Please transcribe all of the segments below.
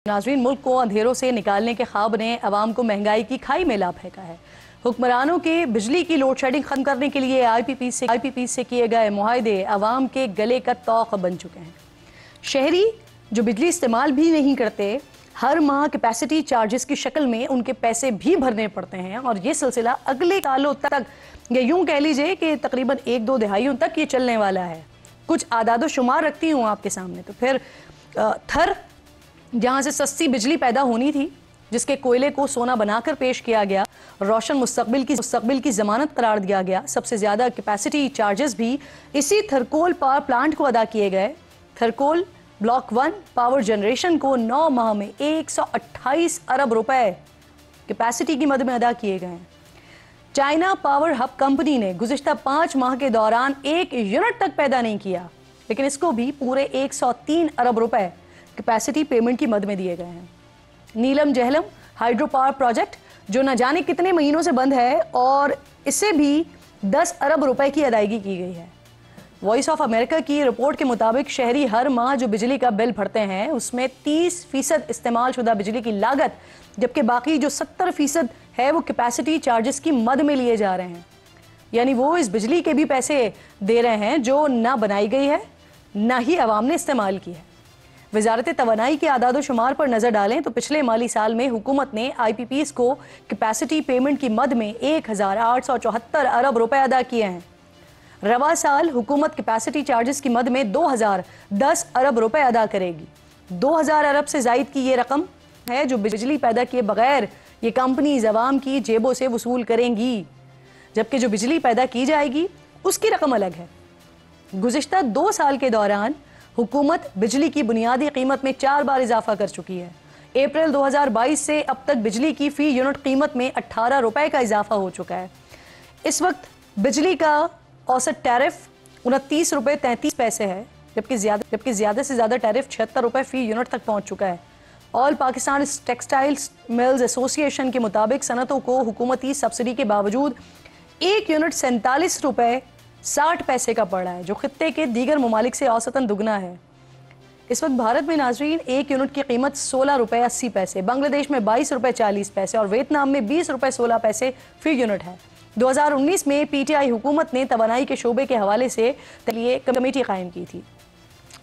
नाजरीन, मुल्क को अंधेरों से निकालने के ख्वाब ने अवाम को महंगाई की खाई में ला फेंका है। हुक्मरानों के बिजली की लोड शेडिंग खत्म करने के लिए आईपीपी से किए गए मुआहदे अवाम के गले का तौक बन चुके हैं। शहरी जो बिजली इस्तेमाल भी नहीं करते, हर माह कैपेसिटी चार्जेस की शक्ल में उनके पैसे भी भरने पड़ते हैं और ये सिलसिला अगले सालों तक, या यूं कह लीजिए कि तकरीबन 1-2 दिहाइयों तक ये चलने वाला है। कुछ आदादो शुमार रखती हूँ आपके सामने। तो फिर थर जहाँ से सस्ती बिजली पैदा होनी थी, जिसके कोयले को सोना बनाकर पेश किया गया, रोशन मुस्तकबिल की जमानत करार दिया गया। सबसे ज्यादा कैपेसिटी चार्जेस भी इसी थरकोल पावर प्लांट को अदा किए गए। थरकोल ब्लॉक 1 पावर जनरेशन को 9 माह में 128 अरब रुपए कैपेसिटी की मद में अदा किए गए हैं। चाइना पावर हब कंपनी ने गुज़िश्ता 5 माह के दौरान 1 यूनिट तक पैदा नहीं किया, लेकिन इसको भी पूरे 103 अरब रुपए कैपेसिटी पेमेंट की मद में दिए गए हैं। नीलम जहलम हाइड्रो पावर प्रोजेक्ट जो न जाने कितने महीनों से बंद है, और इससे भी 10 अरब रुपए की अदायगी की गई है। वॉइस ऑफ अमेरिका की रिपोर्ट के मुताबिक शहरी हर माह जो बिजली का बिल भरते हैं उसमें 30% इस्तेमाल शुदा बिजली की लागत, जबकि बाकी जो 70% है वो कैपेसिटी चार्जेस की मद में लिए जा रहे हैं। यानी वो इस बिजली के भी पैसे दे रहे हैं जो ना बनाई गई है, ना ही अवाम ने इस्तेमाल की है। वजारत तवानाई के आदादो शुमार पर नजर डालें तो पिछले माली साल में हुकूमत ने आईपीपीज को कैपेसिटी पेमेंट की मद में 1874 अरब रुपए अदा किए हैं। रवा साल हुकूमत कैपेसिटी चार्जेस की मद में 2010 अरब रुपए अदा करेगी। 2000 अरब से जायद की ये रकम है जो बिजली पैदा किए बगैर ये कंपनीज अवाम की जेबों से वसूल करेंगी, जबकि जो बिजली पैदा की जाएगी उसकी रकम अलग है। गुज़िश्ता 2 साल के दौरान हुकूमत बिजली की बुनियादी कीमत में 4 बार इजाफा कर चुकी है। अप्रैल 2022 से अब तक बिजली की फी यूनिट कीमत में 18 रुपए का इजाफा हो चुका है। इस वक्त बिजली का औसत टैरिफ 29 रुपए 33 पैसे है, जबकि ज्यादा से ज्यादा टैरिफ 76 रुपए फी यूनिट तक पहुंच चुका है। All Pakistan textiles mills association के मुताबिक सनतों को हुकूमती सब्सिडी के बावजूद 1 यूनिट 47 रुपए 60 पैसे का पड़ रहा है, जो खित्ते के दीगर ममालिक से औसतन दुगना है। इस वक्त भारत में नाजरीन 1 यूनिट की कीमत 16 रुपए 80 पैसे, बांग्लादेश में 22 रुपए 40 पैसे और वियतनाम में 20 रुपए 16 पैसे फी यूनिट है। 2019 में पीटीआई हुकूमत ने तवानाई के शोबे के हवाले से लिए कमेटी कायम की थी।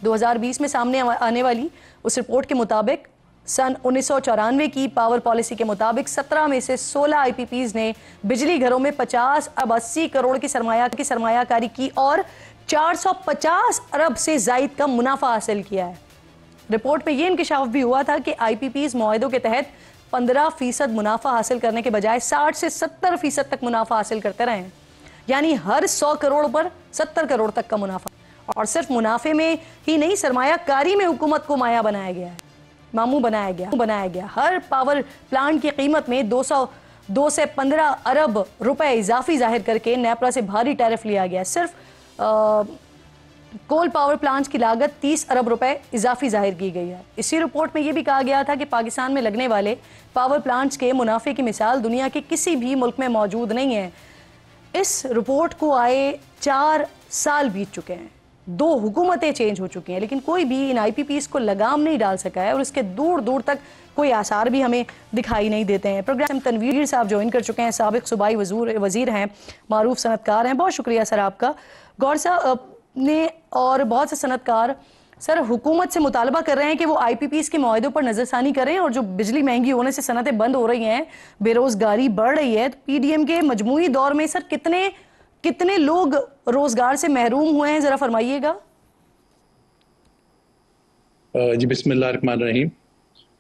2020 में सामने आने वाली उस रिपोर्ट के मुताबिक सन 1994 की पावर पॉलिसी के मुताबिक 17 में से 16 आईपीपीज ने बिजली घरों में 50 अरब 80 करोड़ की सरमायाकारी की और 450 अरब से जायद का मुनाफा हासिल किया है। रिपोर्ट में यह इंकशाफ भी हुआ था कि आईपीपीज मुआहदों के तहत 15% मुनाफा हासिल करने के बजाय 60 से 70% तक मुनाफा हासिल करते रहे, यानी हर 100 करोड़ पर 70 करोड़ तक का मुनाफा। और सिर्फ मुनाफे में ही नहीं, सरमायाकारी में हुकूमत को मामू बनाया गया। हर पावर प्लांट की कीमत में 2 से 15 अरब रुपए इजाफी जाहिर करके नेपरा से भारी टैरिफ लिया गया। सिर्फ कोल पावर प्लांट्स की लागत 30 अरब रुपए इजाफी जाहिर की गई है। इसी रिपोर्ट में यह भी कहा गया था कि पाकिस्तान में लगने वाले पावर प्लांट्स के मुनाफे की मिसाल दुनिया के किसी भी मुल्क में मौजूद नहीं है। इस रिपोर्ट को आए 4 साल बीत चुके हैं, 2 हुकूमतें चेंज हो चुकी हैं, लेकिन कोई भी इन आईपीपीज को लगाम नहीं डाल सका है और इसके दूर दूर तक कोई आसार भी हमें दिखाई नहीं देते हैं। प्रोग्राम तनवीर साहब ज्वाइन कर चुके हैं, साबिक सूबाई वजीर हैं, मारूफ सनतकार हैं। बहुत शुक्रिया सर आपका। गौर साहब ने और बहुत से सनतकार सर हुकूमत से मुतालबा कर रहे हैं कि वो आईपीपीज के मुआहदों पर नजरसानी करें, और जो बिजली महंगी होने से सनतें बंद हो रही हैं, बेरोजगारी बढ़ रही है, तो पीडीएम के मजमूई दौर में सर कितने लोग रोजगार से महरूम हुए हैं, जरा फरमाइएगा। जी बिस्मिल्लाहिर्रहमानिर्रहीम।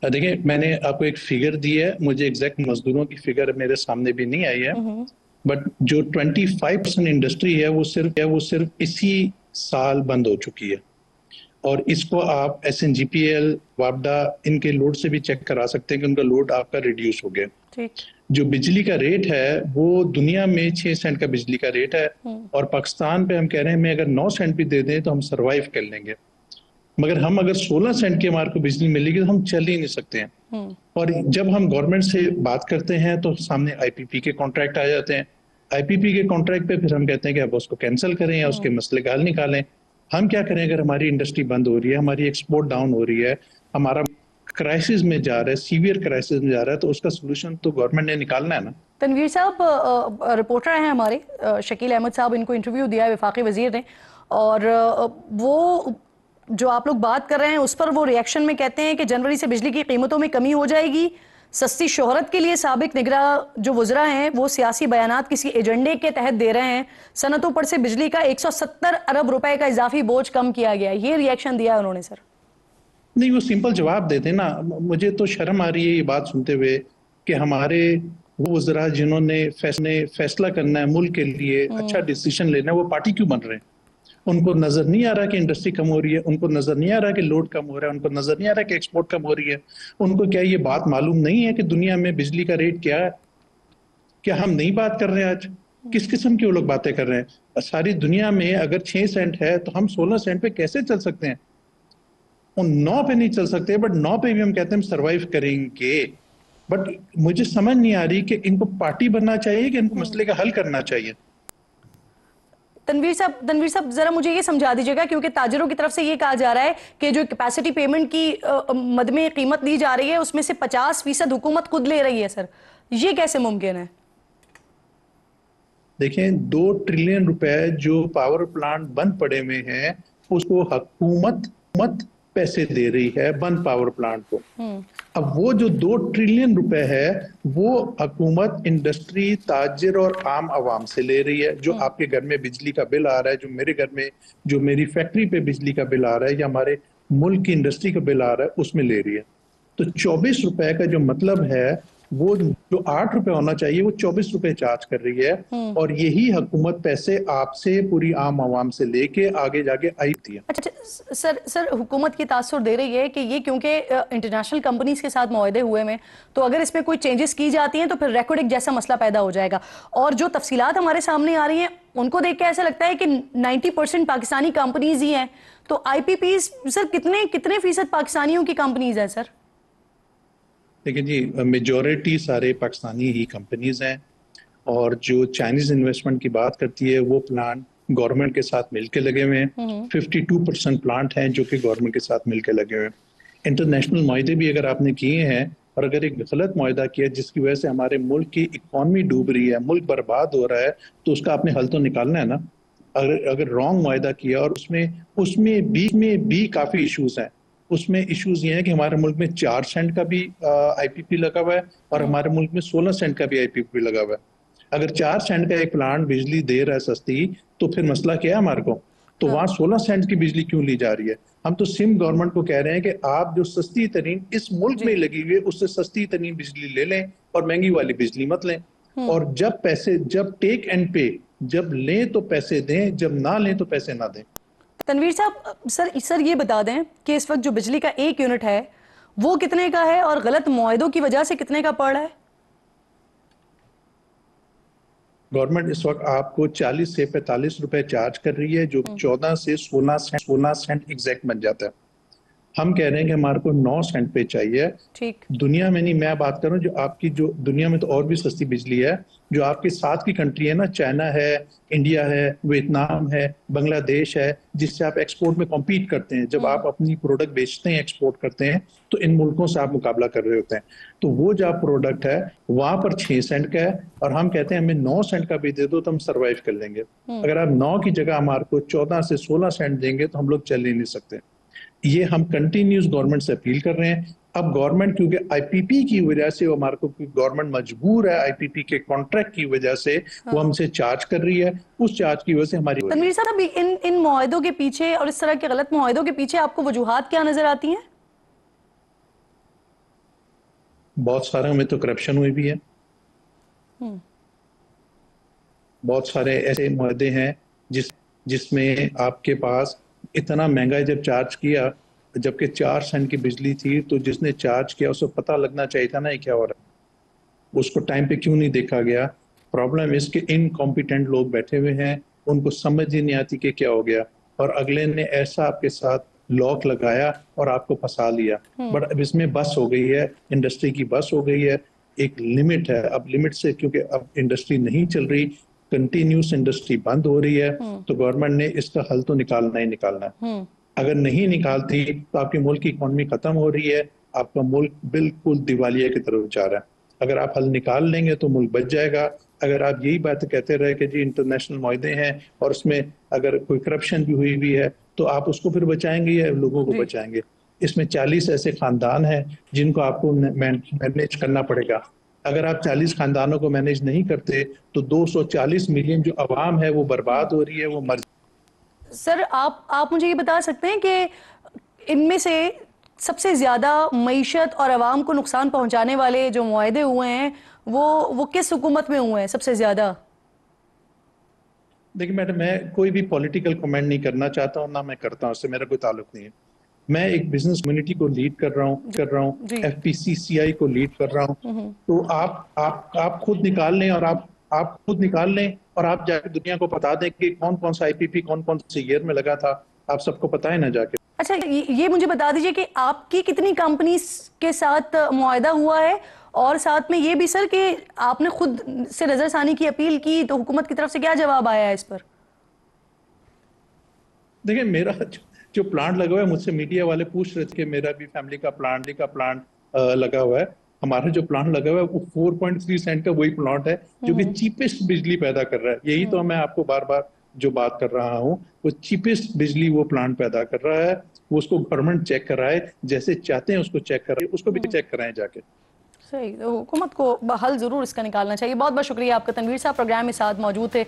देखिए, मैंने आपको एक फिगर दी है, मुझे एग्जैक्ट मजदूरों की फिगर मेरे सामने भी नहीं आई है, बट जो 25% इंडस्ट्री है वो सिर्फ इसी साल बंद हो चुकी है। और इसको आप SNGPL, वापडा इनके लोड से भी चेक करा सकते हैं कि उनका लोड आपका रिड्यूस हो गया। जो बिजली का रेट है वो दुनिया में 6 सेंट का बिजली का रेट है, और पाकिस्तान पे हम कह रहे हैं मैं अगर 9 सेंट भी दे दें तो हम सरवाइव कर लेंगे, मगर हम अगर 16 सेंट की हमारे को बिजली मिलेगी तो हम चल ही नहीं सकते हैं। और जब हम गवर्नमेंट से बात करते हैं तो सामने आईपीपी के कॉन्ट्रैक्ट आ जाते हैं। आईपीपी के कॉन्ट्रैक्ट पे फिर हम कहते हैं कि आप उसको कैंसिल करें या उसके मसले का हल निकालें। हम क्या करें अगर हमारी इंडस्ट्री बंद हो रही है, हमारी एक्सपोर्ट डाउन हो रही है, हमारा क्राइसिस में जा रहा है, सीवियर क्राइसिस में जा रहा है, तो उसका सोल्यूशन तो गवर्नमेंट ने निकालना है ना। तनवीर साहब, रिपोर्टर हैं हमारे शकील अहमद साहब, इनको इंटरव्यू दिया है वफाकी वजीर ने, और वो जो आप लोग बात कर रहे हैं उस पर वो रिएक्शन में कहते हैं कि जनवरी से बिजली की कीमतों में कमी हो जाएगी। सस्ती शोहरत के लिए साबिक निगरा जो वज़रा हैं वो सियासी बयानात किसी एजेंडे के तहत दे रहे हैं। सनतों पर से बिजली का 170 अरब रुपए का इजाफी बोझ कम किया गया, ये रिएक्शन दिया उन्होंने सर। नहीं, वो सिंपल जवाब देते ना। मुझे तो शर्म आ रही है ये बात सुनते हुए कि हमारे वो वज़रा जिन्होंने फैसला करना है मुल्क के लिए, अच्छा डिसीजन लेना है, वो पार्टी क्यों बन रहे हैं? उनको नजर नहीं आ रहा कि इंडस्ट्री कम हो रही है, उनको नजर नहीं आ रहा कि लोड कम हो रहा है, उनको नजर नहीं आ रहा कि एक्सपोर्ट कम हो रही है। उनको क्या ये बात मालूम नहीं है कि दुनिया में बिजली का रेट क्या है? क्या हम नहीं बात कर रहे हैं आज? किस किस्म की वो लोग बातें कर रहे हैं? सारी दुनिया में अगर 6 सेंट है तो हम 16 सेंट पे कैसे चल सकते हैं? वो 9 पे नहीं चल सकते, बट 9 पे भी हम कहते हैं हम सरवाइव करेंगे। बट मुझे समझ नहीं आ रही कि इनको पार्टी बनना चाहिए कि इनको मसले का हल करना चाहिए। तनवीर साहब जरा मुझे ये समझा दीजिएगा, क्योंकि ताजरों की तरफ से ये कहा जा रहा है कि जो कैपेसिटी पेमेंट की मद में कीमत दी जा रही है उसमें से 50% हुकूमत खुद ले रही है सर, ये कैसे मुमकिन है? देखें, 2 ट्रिलियन रुपए जो पावर प्लांट बंद पड़े हुए हैं उसको हुकूमत पैसे दे रही है बंद पावर प्लांट को। अब वो जो 2 ट्रिलियन रुपए है वो हुकूमत इंडस्ट्री, ताजिर और आम आवाम से ले रही है। जो आपके घर में बिजली का बिल आ रहा है, जो मेरे घर में, जो मेरी फैक्ट्री पे बिजली का बिल आ रहा है, या हमारे मुल्क की इंडस्ट्री का बिल आ रहा है, उसमें ले रही है। तो 24 रुपए का जो मतलब है, वो जो 8 रुपए होना चाहिए वो 24 रुपए चार्ज कर रही है। और यही हुकूमत पैसे आपसे, पूरी आम आवाम से लेके आगे जाके आई थी। अच्छा सर, हुकूमत की तासुर दे रही है कि ये क्योंकि इंटरनेशनल कंपनीज के साथ मुआहदे हुए में, तो अगर इसमें कोई चेंजेस की जाती हैं तो फिर रेकॉर्डिंग जैसा मसला पैदा हो जाएगा। और जो तफसीलात हमारे सामने आ रही हैं उनको देख के ऐसा लगता है कि 90% पाकिस्तानी कंपनीज ही हैं। तो आईपीपीज सर कितने फीसद पाकिस्तानियों की कंपनीज हैं सर? देखिए जी, मेजॉरिटी सारे पाकिस्तानी ही कंपनीज हैं। और जो चाइनीज इन्वेस्टमेंट की बात करती है वो प्लांट गवर्नमेंट के साथ मिलकर लगे हुए हैं। 52% प्लांट हैं जो कि गवर्नमेंट के साथ मिलकर लगे हुए हैं। इंटरनेशनल मुआहदे भी अगर आपने किए हैं, और अगर एक गलत मुआहदा किया जिसकी वजह से हमारे मुल्क की इकॉनमी डूब रही है, मुल्क बर्बाद हो रहा है, तो उसका आपने हल तो निकालना है ना। अगर रॉन्ग मुआहदा किया, और उसमें भी काफी इश्यूज हैं। उसमें इश्यूज ये हैं कि हमारे मुल्क में 4 सेंट का भी आईपीपी लगा हुआ है, और हमारे मुल्क में 16 सेंट का भी आईपीपी लगा हुआ है। अगर 4 सेंट का एक प्लांट बिजली दे रहा है सस्ती, तो फिर मसला क्या है हमारे को? तो वहां 16 सेंट की बिजली क्यों ली जा रही है? हम तो सिंध गवर्नमेंट को कह रहे हैं कि आप जो सस्ती तरीन इस मुल्क में लगी हुई है उससे सस्ती तरीन बिजली ले लें और महंगी वाली बिजली मत लें। और जब टेक एंड पे, जब लें तो पैसे दें, जब ना लें तो पैसे ना दें। तनवीर साहब, सर ये बता दें कि इस वक्त जो बिजली का 1 यूनिट है वो कितने का है और गलत मुआहदों की वजह से कितने का पड़ रहा है? गवर्नमेंट इस वक्त आपको 40 से 45 रुपए चार्ज कर रही है, जो 14 से 16 सेंट एग्जैक्ट बन जाता है। हम कह रहे हैं कि हमारे को 9 सेंट पे चाहिए। ठीक। दुनिया में नहीं, मैं बात कर रहा हूँ जो दुनिया में तो और भी सस्ती बिजली है। जो आपके साथ की कंट्री है ना, चाइना है, इंडिया है, वियतनाम है, बांग्लादेश है, जिससे आप एक्सपोर्ट में कॉम्पीट करते हैं। जब आप अपनी प्रोडक्ट बेचते हैं, एक्सपोर्ट करते हैं, तो इन मुल्कों से आप मुकाबला कर रहे होते हैं। तो वो जो प्रोडक्ट है वहां पर 6 सेंट का है, और हम कहते हैं हमें 9 सेंट का भी दे दो तो हम सर्वाइव कर लेंगे। अगर आप 9 की जगह हमारे को 14 से 16 सेंट देंगे तो हम लोग चल ही नहीं सकते। ये हम कंटिन्यूस गवर्नमेंट से अपील कर रहे हैं। अब गवर्नमेंट, क्योंकि आईपीपी की वजह से वो हमारे को, गवर्नमेंट मजबूर है, आईपीपी के कॉन्ट्रैक्ट की वजह से वो हमसे चार्ज कर रही है, उस चार्ज की वजह से हमारी। तनवीर साहब, अभी इन मुआहदों के पीछे और इस तरह के गलत मुआहदों के पीछे आपको वजूहात क्या नजर आती हैं? बहुत सारे में तो करप्शन हुई भी है। बहुत सारे ऐसे मुआहदे हैं जिसमें आपके पास इतना महंगा जब चार्ज किया, जबकि 4 सेंट की बिजली थी, तो जिसने चार्ज किया उसको पता लगना चाहिए था ना ये क्या हो रहा है। उसको टाइम पे क्यों नहीं देखा गया? प्रॉब्लम इसके इनकॉम्पिटेंट लोग बैठे हुए हैं, उनको समझ ही नहीं आती कि क्या हो गया, और अगले ने ऐसा आपके साथ लॉक लगाया और आपको फंसा लिया। बट अब इसमें बस हो गई है, इंडस्ट्री की बस हो गई है। एक लिमिट है, अब लिमिट से, क्योंकि अब इंडस्ट्री नहीं चल रही, कंटिन्यूस इंडस्ट्री बंद हो रही है, तो गवर्नमेंट ने इसका हल तो निकालना ही निकालना है। अगर नहीं निकालती तो आपके मुल्क की इकॉनमी खत्म हो रही है, आपका मुल्क बिल्कुल दिवालिया की तरफ जा रहा है। अगर आप हल निकाल लेंगे तो मुल्क बच जाएगा। अगर आप यही बात कहते रहे कि जी इंटरनेशनल मुआहदे हैं और उसमें अगर कोई करप्शन भी हुई है तो आप उसको फिर बचाएंगे या लोगों को जी। बचाएंगे? इसमें 40 ऐसे खानदान हैं जिनको आपको मैनेज करना पड़ेगा। अगर आप 40 खानदानों को मैनेज नहीं करते तो 240 मिलियन जो आवाम है वो बर्बाद हो रही है, वो मर। सर आप मुझे ये बता सकते हैं कि इनमें से सबसे ज्यादा मईशत और आवाम को नुकसान पहुंचाने वाले जो मुआहदे हुए हैं वो किस हुकूमत में हुए हैं सबसे ज्यादा? देखिए मैडम, मैं कोई भी पॉलिटिकल कमेंट नहीं करना चाहता हूँ, ना मैं करता हूँ, उससे मेरा कोई ताल्लुक नहीं है। मैं एक बिजनेस कम्युनिटी को लीड कर रहा हूँ जी। एफपीसीसीआई को लीड कर रहा हूँ। तो आप खुद निकाल लें और आप खुद निकाल लें और आप जाके दुनिया को बता दें कि कौन कौन सा आईपीपी कौन कौन से ईयर में लगा था। आप सबको पता है ना जाके। अच्छा, ये मुझे बता दीजिए कि आपकी कितनी कंपनीज के साथ मुआहदा हुआ है, और साथ में ये भी सर कि आपने खुद से नजरसानी की अपील की तो हुकूमत की तरफ से क्या जवाब आया है इस पर? देखिए मेरा जो प्लांट लगा हुआ है, मुझसे मीडिया वाले पूछ रहे थे कि मेरा भी फैमिली का प्लांट लगा हुआ है। हमारा जो प्लांट लगा हुआ है वो 4.3 सेंट का वही प्लांट है जो कि चीपेस्ट बिजली पैदा कर रहा है। यही तो मैं आपको बार बार जो बात कर रहा हूँ, वो चीपेस्ट बिजली वो प्लांट पैदा कर रहा है। वो उसको गवर्नमेंट चेक कर रहा है, जैसे चाहते हैं उसको चेक कर रहे हैं, उसको भी चेक कराएं जाके। सही, तो हुकूमत को हल जरूर इसका निकालना चाहिए। बहुत बहुत शुक्रिया आपका तनवीर साहब, प्रोग्राम में साथ मौजूद थे।